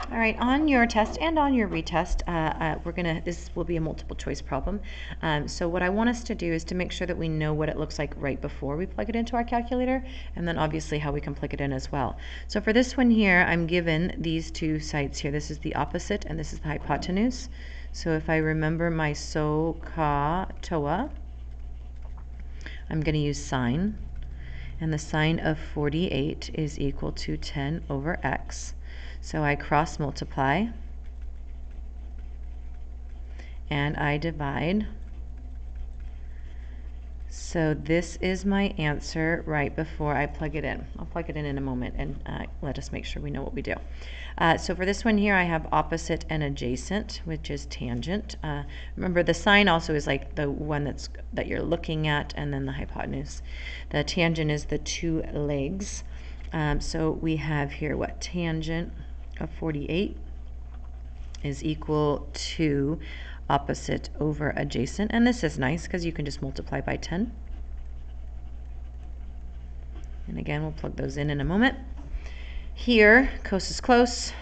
All right, on your test and on your retest, this will be a multiple choice problem. So what I want us to do is to make sure that we know what it looks like right before we plug it into our calculator, and then obviously how we can plug it in as well. So for this one here, I'm given these two sides here. This is the opposite and this is the hypotenuse. So if I remember my SOHCAHTOA, I'm going to use sine, and the sine of 48 is equal to 10 over x. So I cross multiply and I divide. So this is my answer right before I plug it in. I'll plug it in a moment and let us make sure we know what we do. So for this one here, I have opposite and adjacent, which is tangent. Remember, the sine also is like the one that you're looking at, and then the hypotenuse. The tangent is the two legs. So we have here what? Tangent of 48 is equal to opposite over adjacent, and this is nice because you can just multiply by 10. And again, we'll plug those in a moment. Here, cos is close.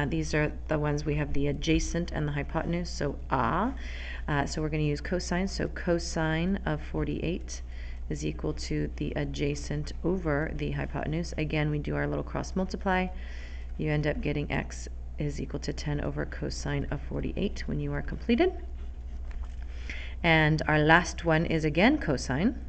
These are the ones we have the adjacent and the hypotenuse, so so we're going to use cosine, so cosine of 48 is equal to the adjacent over the hypotenuse. Again, we do our little cross multiply. You end up getting x is equal to 10 over cosine of 48 when you are completed. And our last one is again cosine,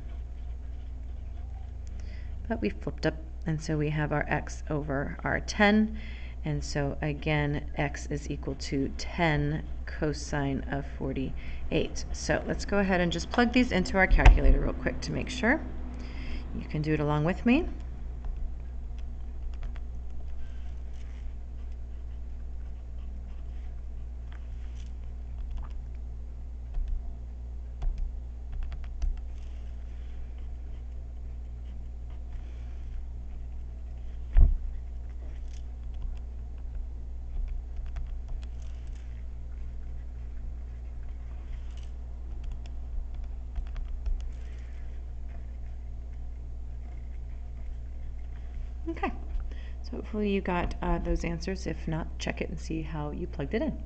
but we flipped up, and so we have our x over our 10, and so again x is equal to 10 cosine of 48. So let's go ahead and just plug these into our calculator real quick to make sure. You can do it along with me. Okay, so hopefully you got those answers. If not, check it and see how you plugged it in.